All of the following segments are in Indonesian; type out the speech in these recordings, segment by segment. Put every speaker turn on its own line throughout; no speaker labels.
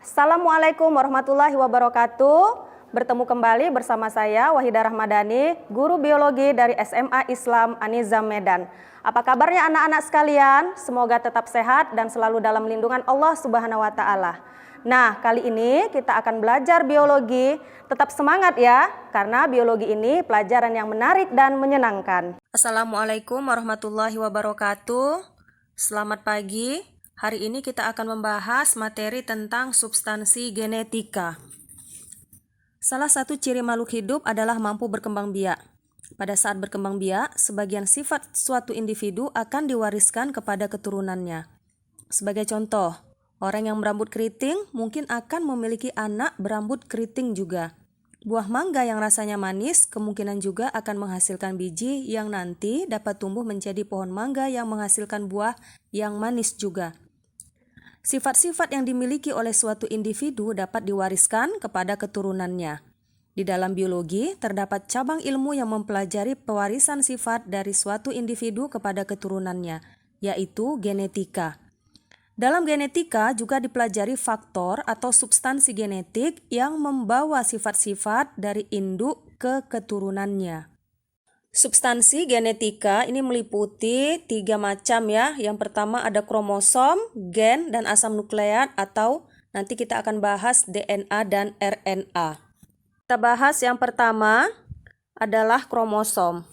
Assalamualaikum warahmatullahi wabarakatuh. Bertemu kembali bersama saya Wahidah Rahmadani, guru biologi dari SMA Islam An-Nizam Medan. Apa kabarnya anak-anak sekalian? Semoga tetap sehat dan selalu dalam lindungan Allah Subhanahu wa taala. Nah, kali ini kita akan belajar biologi. Tetap semangat ya, karena biologi ini pelajaran yang menarik dan menyenangkan. Assalamualaikum warahmatullahi wabarakatuh. Selamat pagi. Hari ini kita akan membahas materi tentang substansi genetika. Salah satu ciri makhluk hidup adalah mampu berkembang biak. Pada saat berkembang biak, sebagian sifat suatu individu akan diwariskan kepada keturunannya. Sebagai contoh, orang yang berambut keriting mungkin akan memiliki anak berambut keriting juga. Buah mangga yang rasanya manis kemungkinan juga akan menghasilkan biji yang nanti dapat tumbuh menjadi pohon mangga yang menghasilkan buah yang manis juga. Sifat-sifat yang dimiliki oleh suatu individu dapat diwariskan kepada keturunannya. Di dalam biologi, terdapat cabang ilmu yang mempelajari pewarisan sifat dari suatu individu kepada keturunannya, yaitu genetika. Dalam genetika juga dipelajari faktor atau substansi genetik yang membawa sifat-sifat dari induk ke keturunannya. Substansi genetika ini meliputi 3 macam ya. Yang pertama ada kromosom, gen, dan asam nukleat atau nanti kita akan bahas DNA dan RNA. Kita bahas yang pertama adalah kromosom.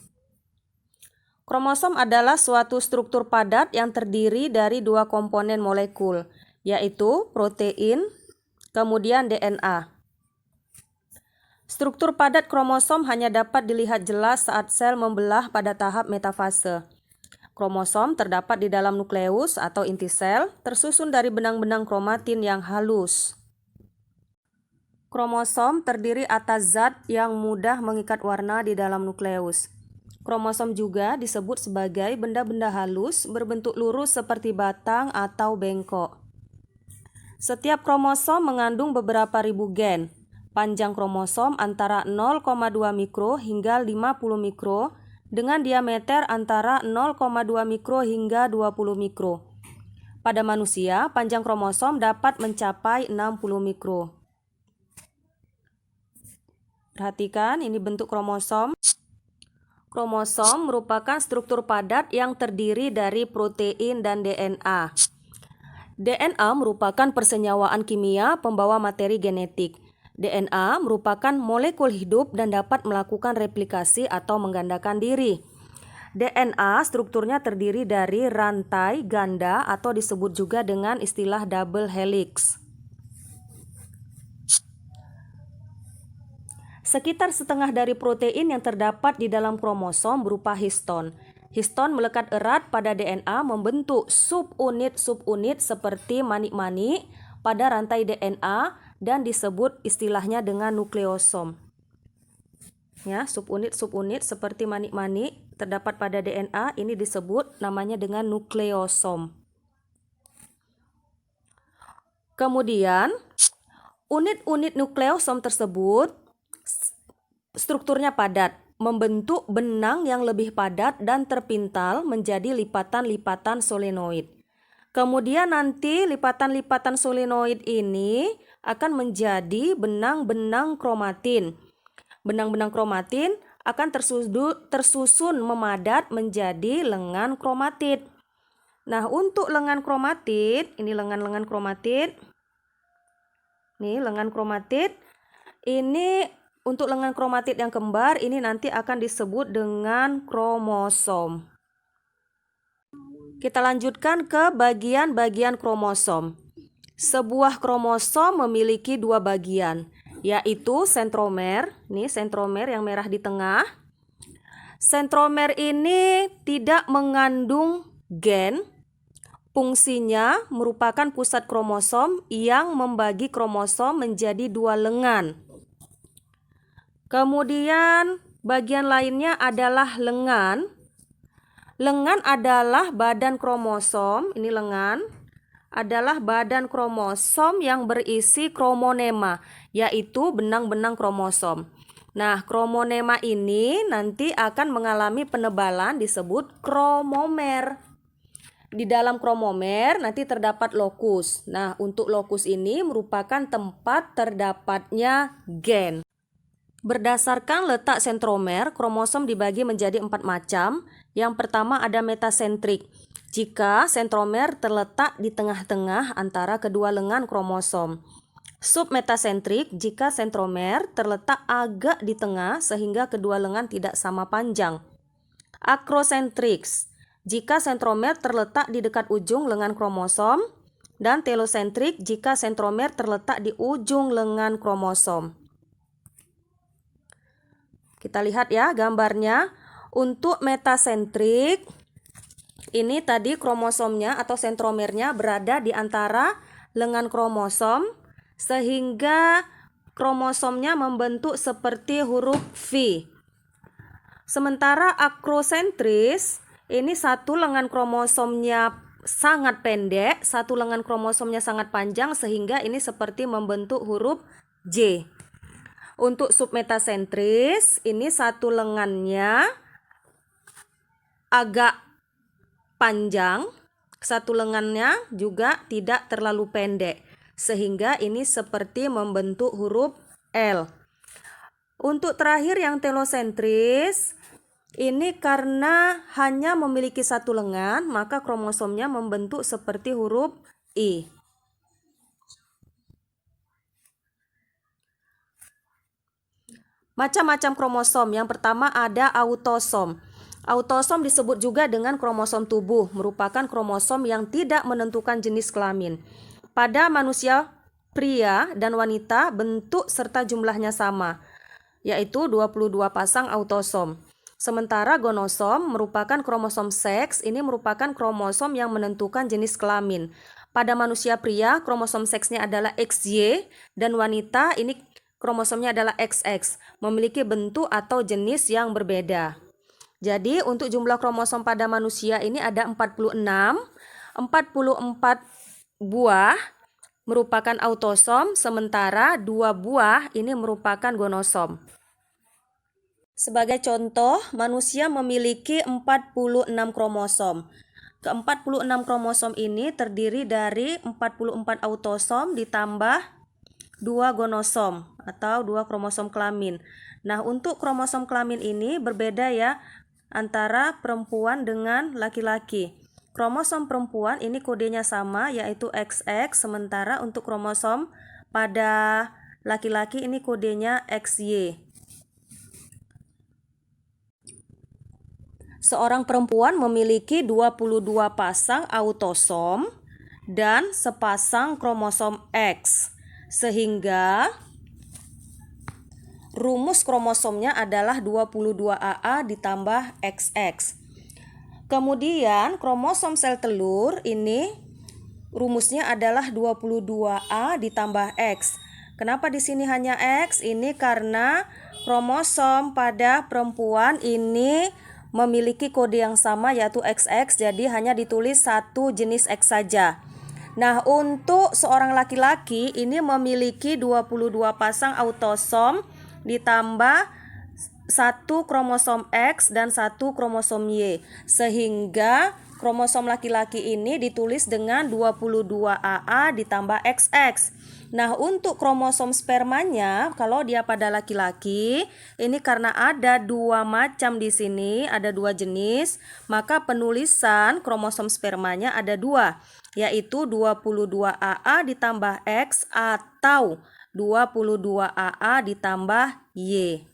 Kromosom adalah suatu struktur padat yang terdiri dari 2 komponen molekul, yaitu protein, kemudian DNA. Struktur padat kromosom hanya dapat dilihat jelas saat sel membelah pada tahap metafase. Kromosom terdapat di dalam nukleus atau inti sel, tersusun dari benang-benang kromatin yang halus. Kromosom terdiri atas zat yang mudah mengikat warna di dalam nukleus. Kromosom juga disebut sebagai benda-benda halus berbentuk lurus seperti batang atau bengkok. Setiap kromosom mengandung beberapa ribu gen. Panjang kromosom antara 0,2 mikro hingga 50 mikro dengan diameter antara 0,2 mikro hingga 20 mikro. Pada manusia, panjang kromosom dapat mencapai 60 mikro. Perhatikan, ini bentuk kromosom. Kromosom merupakan struktur padat yang terdiri dari protein dan DNA. DNA merupakan persenyawaan kimia pembawa materi genetik. DNA merupakan molekul hidup dan dapat melakukan replikasi atau menggandakan diri. DNA strukturnya terdiri dari rantai ganda atau disebut juga dengan istilah double helix. Sekitar setengah dari protein yang terdapat di dalam kromosom berupa histon. Histon melekat erat pada DNA membentuk subunit-subunit seperti manik-manik pada rantai DNA dan disebut istilahnya dengan nukleosom. Ya, subunit-subunit seperti manik-manik terdapat pada DNA ini disebut namanya dengan nukleosom. Kemudian, unit-unit nukleosom tersebut strukturnya padat, membentuk benang yang lebih padat dan terpintal menjadi lipatan-lipatan solenoid. Kemudian nanti lipatan-lipatan solenoid ini akan menjadi benang-benang kromatin. Benang-benang kromatin akan tersusun memadat menjadi lengan kromatid. Nah, untuk lengan kromatid, ini lengan-lengan kromatid. Nih, lengan kromatid. Ini untuk lengan kromatid yang kembar ini nanti akan disebut dengan kromosom. Kita lanjutkan ke bagian-bagian kromosom. Sebuah kromosom memiliki 2 bagian, yaitu sentromer. Nih, sentromer yang merah di tengah. Sentromer ini tidak mengandung gen. Fungsinya merupakan pusat kromosom yang membagi kromosom menjadi 2 lengan. Kemudian bagian lainnya adalah lengan. Lengan adalah badan kromosom, ini lengan adalah badan kromosom yang berisi kromonema, yaitu benang-benang kromosom. Nah, kromonema ini nanti akan mengalami penebalan disebut kromomer. di dalam kromomer nanti terdapat lokus. Nah, untuk lokus ini merupakan tempat terdapatnya gen. Berdasarkan letak sentromer, kromosom dibagi menjadi 4 macam. Yang pertama ada metasentrik. Jika sentromer terletak di tengah-tengah antara kedua lengan kromosom. Submetasentrik jika sentromer terletak agak di tengah sehingga kedua lengan tidak sama panjang. Akrosentrik jika sentromer terletak di dekat ujung lengan kromosom, dan telosentrik jika sentromer terletak di ujung lengan kromosom. Kita lihat ya gambarnya. Untuk metasentrik, ini tadi kromosomnya atau sentromernya berada di antara lengan kromosom, sehingga kromosomnya membentuk seperti huruf V. Sementara akrosentris, ini satu lengan kromosomnya sangat pendek, satu lengan kromosomnya sangat panjang, sehingga ini seperti membentuk huruf J. Untuk submetasentris, ini satu lengannya agak panjang, satu lengannya juga tidak terlalu pendek, sehingga ini seperti membentuk huruf L. Untuk terakhir yang telosentris, ini karena hanya memiliki satu lengan, maka kromosomnya membentuk seperti huruf I. Macam-macam kromosom. Yang pertama ada autosom. Autosom disebut juga dengan kromosom tubuh, merupakan kromosom yang tidak menentukan jenis kelamin. Pada manusia pria dan wanita, bentuk serta jumlahnya sama, yaitu 22 pasang autosom. Sementara gonosom merupakan kromosom seks, ini merupakan kromosom yang menentukan jenis kelamin. Pada manusia pria, kromosom seksnya adalah XY, dan wanita ini kromosomnya adalah XX, memiliki bentuk atau jenis yang berbeda. Jadi untuk jumlah kromosom pada manusia ini ada 46, 44 buah merupakan autosom, sementara 2 buah ini merupakan gonosom. Sebagai contoh, manusia memiliki 46 kromosom. Ke-46 kromosom ini terdiri dari 44 autosom ditambah 2 gonosom atau 2 kromosom kelamin. Nah, untuk kromosom kelamin ini berbeda ya antara perempuan dengan laki-laki. Kromosom perempuan ini kodenya sama, yaitu XX, sementara untuk kromosom pada laki-laki ini kodenya XY. Seorang perempuan memiliki 22 pasang autosom dan sepasang kromosom X, sehingga rumus kromosomnya adalah 22AA ditambah XX. Kemudian kromosom sel telur ini rumusnya adalah 22A ditambah X. Kenapa di sini hanya X? Ini karena kromosom pada perempuan ini memiliki kode yang sama, yaitu XX, jadi hanya ditulis satu jenis X saja. Nah, untuk seorang laki-laki ini memiliki 22 pasang autosom ditambah 1 kromosom X dan 1 kromosom Y, sehingga kromosom laki-laki ini ditulis dengan 22AA ditambah XX. Nah, untuk kromosom spermanya, kalau dia pada laki-laki, ini karena ada 2 macam di sini, ada 2 jenis, maka penulisan kromosom spermanya ada 2, yaitu 22AA ditambah X atau 22AA ditambah Y.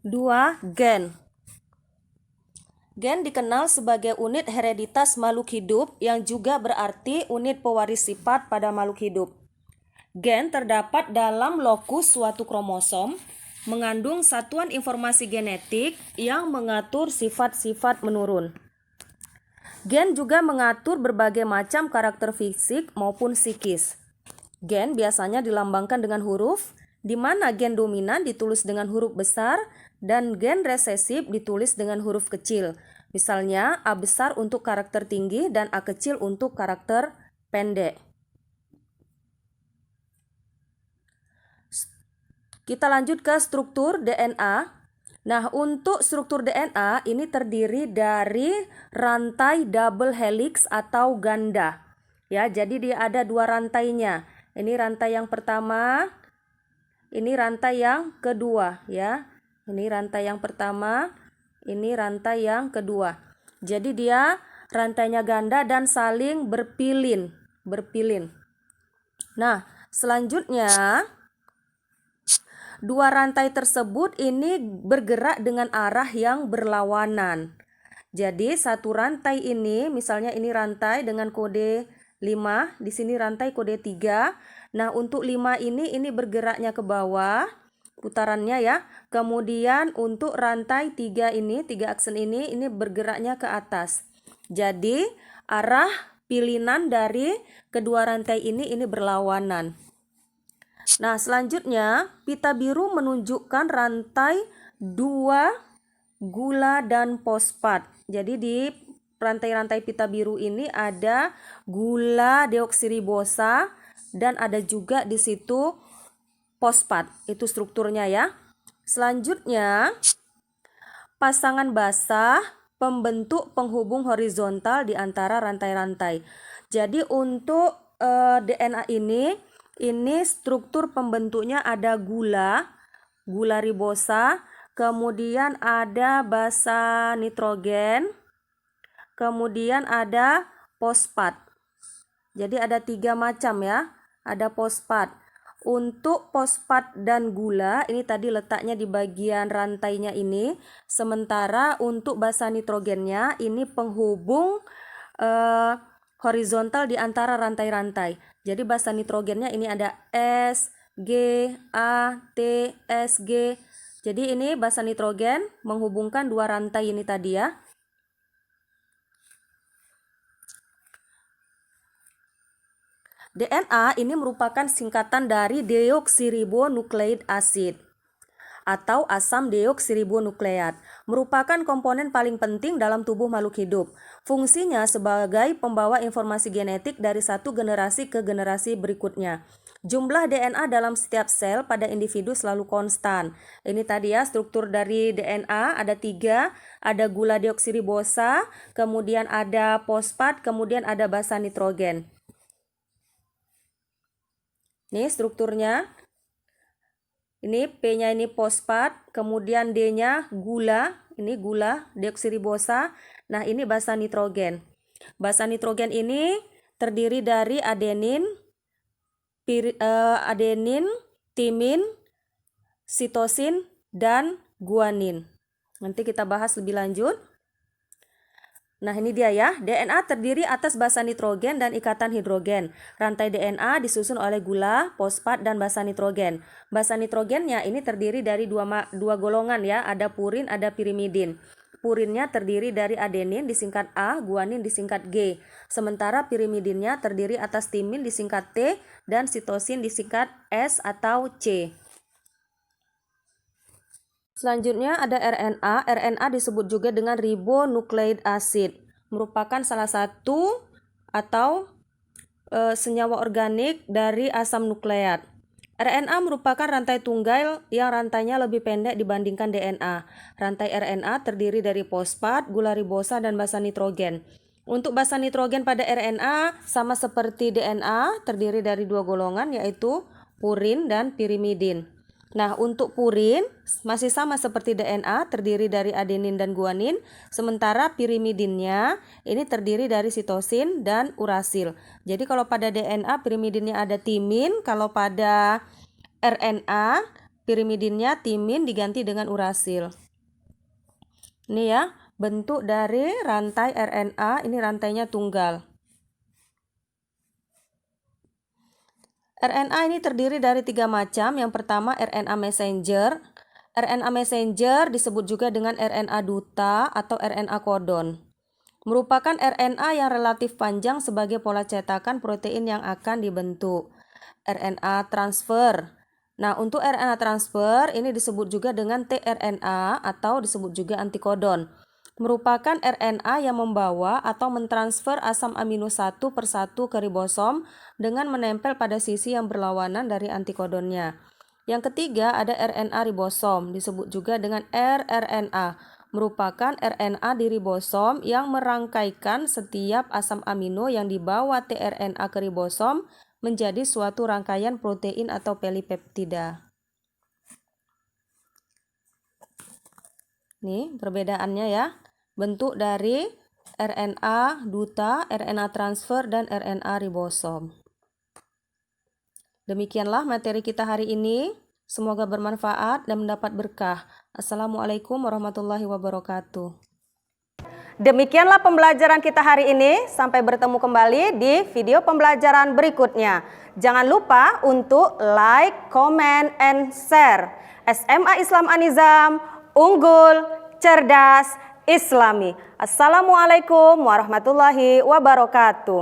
2. Gen. Gen dikenal sebagai unit hereditas makhluk hidup yang juga berarti unit pewaris sifat pada makhluk hidup. Gen terdapat dalam lokus suatu kromosom, mengandung satuan informasi genetik yang mengatur sifat-sifat menurun. Gen juga mengatur berbagai macam karakter fisik maupun psikis. Gen biasanya dilambangkan dengan huruf, di mana gen dominan ditulis dengan huruf besar dan gen resesif ditulis dengan huruf kecil. Misalnya A besar untuk karakter tinggi dan A kecil untuk karakter pendek. Kita lanjut ke struktur DNA. Nah, untuk struktur DNA ini terdiri dari rantai double helix atau ganda. Ya, jadi dia ada dua rantainya. Ini rantai yang pertama, ini rantai yang kedua ya. Ini rantai yang pertama, ini rantai yang kedua. Jadi dia rantainya ganda dan saling berpilin. Nah, selanjutnya dua rantai tersebut ini bergerak dengan arah yang berlawanan. Jadi satu rantai ini, misalnya ini rantai dengan kode 5, di sini rantai kode 3. Nah, untuk 5 ini bergeraknya ke bawah, putarannya ya. Kemudian untuk rantai 3 ini, 3 aksen ini bergeraknya ke atas. Jadi arah pilinan dari kedua rantai ini berlawanan. Nah, selanjutnya pita biru menunjukkan rantai 2 gula dan fosfat. Jadi di rantai-rantai pita biru ini ada gula deoksiribosa dan ada juga di situ fosfat. Itu strukturnya ya. Selanjutnya pasangan basah pembentuk penghubung horizontal di antara rantai-rantai. Jadi untuk DNA ini struktur pembentuknya ada gula ribosa, kemudian ada basa nitrogen, kemudian ada fosfat. Jadi ada 3 macam ya, ada fosfat. Untuk fosfat dan gula ini tadi letaknya di bagian rantainya ini, sementara untuk basa nitrogennya ini penghubung horizontal di antara rantai-rantai. Jadi basa nitrogennya ini ada S, G, A, T, S, G. Jadi ini basa nitrogen menghubungkan dua rantai ini tadi ya. DNA ini merupakan singkatan dari deoksiribonukleik asid atau asam deoksiribonukleat, merupakan komponen paling penting dalam tubuh makhluk hidup. Fungsinya sebagai pembawa informasi genetik dari satu generasi ke generasi berikutnya. Jumlah DNA dalam setiap sel pada individu selalu konstan. Ini tadi ya struktur dari DNA ada 3, ada gula deoksiribosa, kemudian ada fosfat, kemudian ada basa nitrogen. Nih strukturnya. Ini P-nya ini fosfat, kemudian D-nya gula, ini gula deoksiribosa. Nah, ini basa nitrogen. Basa nitrogen ini terdiri dari adenin, timin, sitosin, dan guanin. Nanti kita bahas lebih lanjut. Nah, ini dia ya, DNA terdiri atas basa nitrogen dan ikatan hidrogen. Rantai DNA disusun oleh gula, fosfat, dan basa nitrogen. Basa nitrogennya ini terdiri dari dua golongan ya, ada purin, ada pirimidin. Purinnya terdiri dari adenin disingkat A, guanin disingkat G. Sementara pirimidinnya terdiri atas timin disingkat T, dan sitosin disingkat S atau C. Selanjutnya ada RNA. RNA disebut juga dengan ribonukleik acid, merupakan salah satu atau senyawa organik dari asam nukleat. RNA merupakan rantai tunggal yang rantainya lebih pendek dibandingkan DNA. Rantai RNA terdiri dari fosfat, gula ribosa, dan basa nitrogen. Untuk basa nitrogen pada RNA sama seperti DNA, terdiri dari 2 golongan yaitu purin dan pirimidin. Nah, untuk purin masih sama seperti DNA, terdiri dari adenin dan guanin, sementara pirimidinnya ini terdiri dari sitosin dan urasil. Jadi kalau pada DNA pirimidinnya ada timin, kalau pada RNA pirimidinnya timin diganti dengan urasil. Ini ya, bentuk dari rantai RNA, ini rantainya tunggal. RNA ini terdiri dari 3 macam. Yang pertama RNA messenger. RNA messenger disebut juga dengan RNA duta atau RNA kodon. Merupakan RNA yang relatif panjang sebagai pola cetakan protein yang akan dibentuk. RNA transfer. Nah, untuk RNA transfer ini disebut juga dengan tRNA atau disebut juga antikodon. Merupakan RNA yang membawa atau mentransfer asam amino satu persatu ke ribosom dengan menempel pada sisi yang berlawanan dari antikodonnya. Yang ketiga ada RNA ribosom, disebut juga dengan rRNA, merupakan RNA di ribosom yang merangkaikan setiap asam amino yang dibawa tRNA ke ribosom menjadi suatu rangkaian protein atau polipeptida. Nih perbedaannya ya, bentuk dari RNA duta, RNA transfer, dan RNA ribosom. Demikianlah materi kita hari ini. Semoga bermanfaat dan mendapat berkah. Assalamualaikum warahmatullahi wabarakatuh. Demikianlah pembelajaran kita hari ini. Sampai bertemu kembali di video pembelajaran berikutnya. Jangan lupa untuk like, comment, and share. SMA Islam An-Nizam, unggul, cerdas, Islami. Assalamualaikum warahmatullahi wabarakatuh.